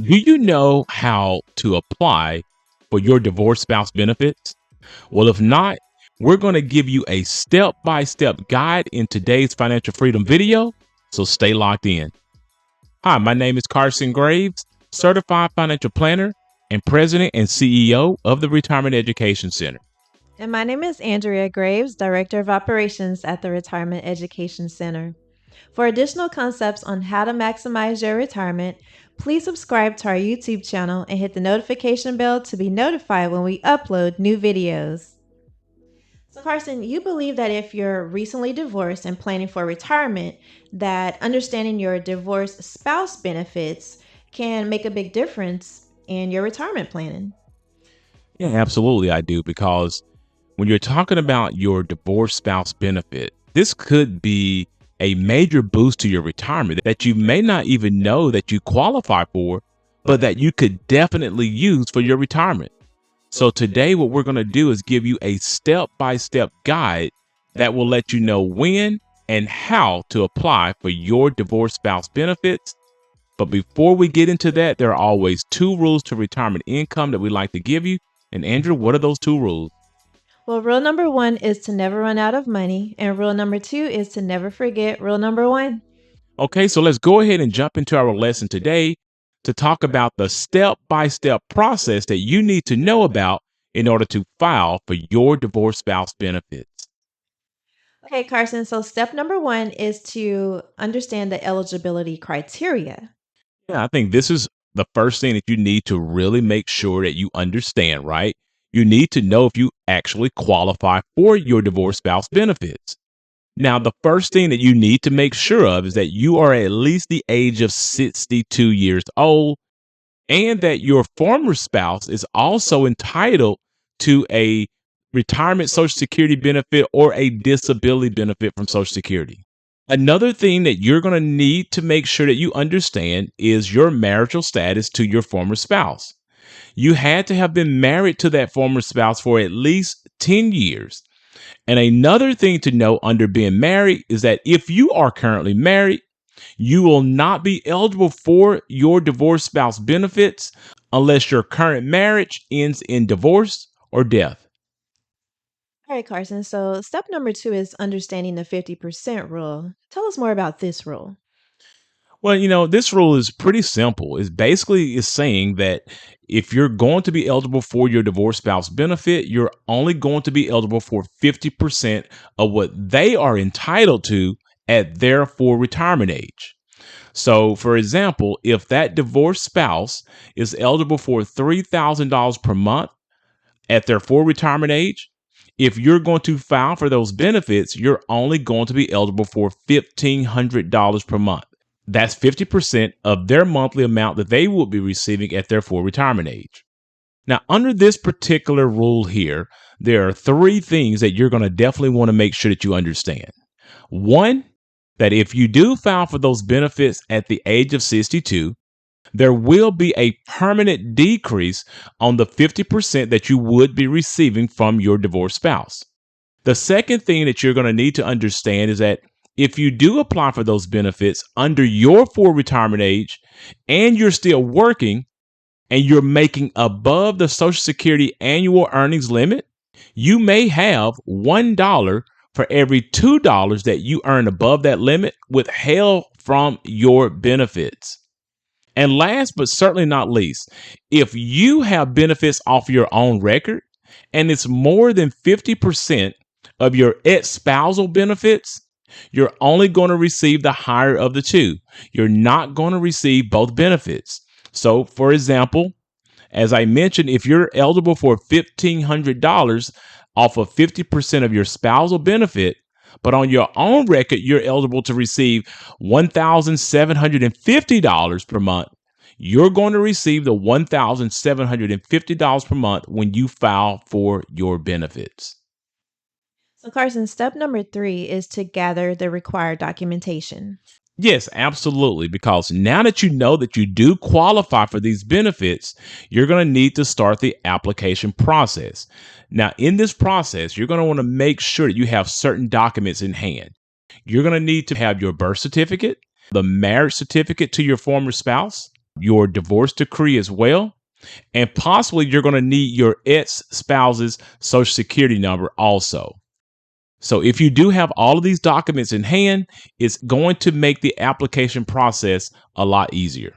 Do you know how to apply for your divorced spouse benefits? Well, if not, we're going to give you a step-by-step guide in today's financial freedom video, so stay locked in. Hi, my name is Carson Graves, certified financial planner and president and CEO of the Retirement Education Center. And my name is Andrea Graves, Director of Operations at the Retirement Education Center. For additional concepts on how to maximize your retirement, please subscribe to our YouTube channel and hit the notification bell to be notified when we upload new videos. So Carson, you believe that if you're recently divorced and planning for retirement, that understanding your divorced spouse benefits can make a big difference in your retirement planning. Yeah, absolutely, I do, because when you're talking about your divorced spouse benefit, this could be a major boost to your retirement that you may not even know that you qualify for, but that you could definitely use for your retirement. So today, what we're going to do is give you a step-by-step guide that will let you know when and how to apply for your divorced spouse benefits. But before we get into that, there are always two rules to retirement income that we like to give you. And Andrew, what are those two rules? Well, rule number one is to never run out of money, and rule number two is to never forget rule number one. Okay, so let's go ahead and jump into our lesson today to talk about the step-by-step process that you need to know about in order to file for your divorced spouse benefits. Okay, Carson, so step number one is to understand the eligibility criteria. Yeah, I think this is the first thing that you need to really make sure that you understand, right? You need to know if you actually qualify for your divorced spouse benefits. Now, the first thing that you need to make sure of is that you are at least the age of 62 years old and that your former spouse is also entitled to a retirement Social Security benefit or a disability benefit from Social Security. Another thing that you're going to need to make sure that you understand is your marital status to your former spouse. You had to have been married to that former spouse for at least 10 years. And another thing to know under being married is that if you are currently married, you will not be eligible for your divorced spouse benefits unless your current marriage ends in divorce or death. All right, Carson, so step number two is understanding the 50% rule. Tell us more about this rule. Well, this rule is pretty simple. It's basically is saying that if you're going to be eligible for your divorced spouse benefit, you're only going to be eligible for 50% of what they are entitled to at their full retirement age. So, for example, if that divorced spouse is eligible for $3,000 per month at their full retirement age, if you're going to file for those benefits, you're only going to be eligible for $1,500 per month. That's 50% of their monthly amount that they will be receiving at their full retirement age. Now, under this particular rule here, there are three things that you're going to definitely want to make sure that you understand. One, that if you do file for those benefits at the age of 62, there will be a permanent decrease on the 50% that you would be receiving from your divorced spouse. The second thing that you're going to need to understand is that if you do apply for those benefits under your full retirement age and you're still working and you're making above the Social Security annual earnings limit, you may have $1 for every $2 that you earn above that limit withheld from your benefits. And last but certainly not least, if you have benefits off your own record and it's more than 50% of your ex-spousal benefits, you're only going to receive the higher of the two. You're not going to receive both benefits. So, for example, as I mentioned, if you're eligible for $1,500 off of 50% of your spousal benefit, but on your own record, you're eligible to receive $1,750 per month, you're going to receive the $1,750 per month when you file for your benefits. So, Carson, step number three is to gather the required documentation. Yes, absolutely. Because now that you know that you do qualify for these benefits, you're going to need to start the application process. Now, in this process, you're going to want to make sure that you have certain documents in hand. You're going to need to have your birth certificate, the marriage certificate to your former spouse, your divorce decree as well. And possibly you're going to need your ex spouse's social security number also. So if you do have all of these documents in hand, it's going to make the application process a lot easier.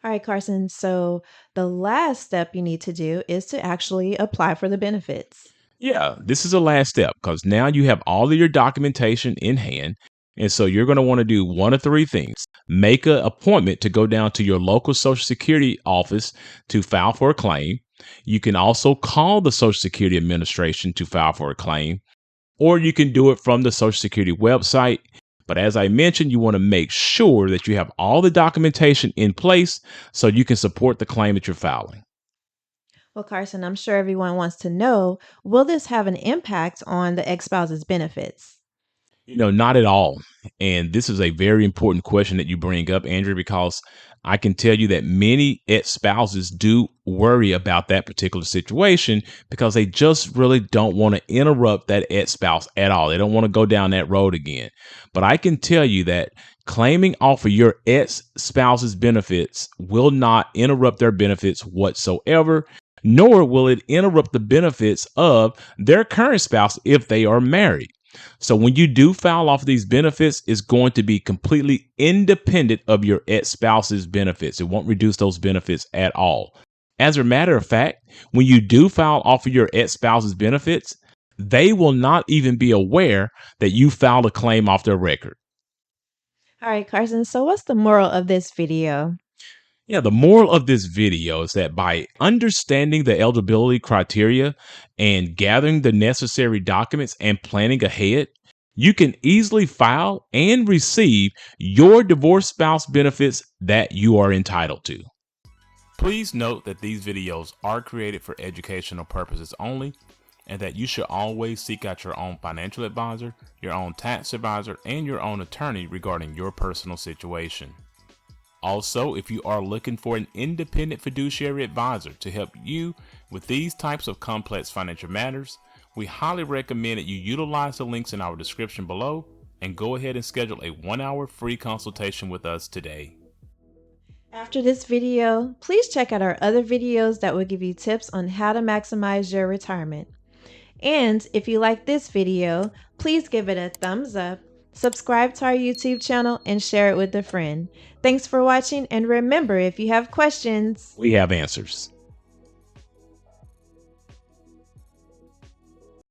All right, Carson. So the last step you need to do is to actually apply for the benefits. Yeah, this is the last step because now you have all of your documentation in hand. And so you're going to want to do one of three things: make an appointment to go down to your local Social Security office to file for a claim. You can also call the Social Security Administration to file for a claim, or you can do it from the Social Security website. But as I mentioned, you want to make sure that you have all the documentation in place so you can support the claim that you're filing. Well, Carson, I'm sure everyone wants to know, will this have an impact on the ex spouse's benefits? Not at all. And this is a very important question that you bring up, Andrew, because I can tell you that many ex spouses do worry about that particular situation because they just really don't want to interrupt that ex spouse at all. They don't want to go down that road again. But I can tell you that claiming off of your ex spouse's benefits will not interrupt their benefits whatsoever, nor will it interrupt the benefits of their current spouse if they are married. So when you do file off of these benefits, it's going to be completely independent of your ex-spouse's benefits. It won't reduce those benefits at all. As a matter of fact, when you do file off of your ex-spouse's benefits, they will not even be aware that you filed a claim off their record. All right, Carson. So, what's the moral of this video? Yeah, the moral of this video is that by understanding the eligibility criteria and gathering the necessary documents and planning ahead, you can easily file and receive your divorced spouse benefits that you are entitled to. Please note that these videos are created for educational purposes only, and that you should always seek out your own financial advisor, your own tax advisor, and your own attorney regarding your personal situation. Also, if you are looking for an independent fiduciary advisor to help you with these types of complex financial matters, we highly recommend that you utilize the links in our description below and go ahead and schedule a 1-hour free consultation with us today. After this video, please check out our other videos that will give you tips on how to maximize your retirement. And if you like this video, please give it a thumbs up, subscribe to our YouTube channel, and share it with a friend. Thanks for watching, and remember, if you have questions, We have answers.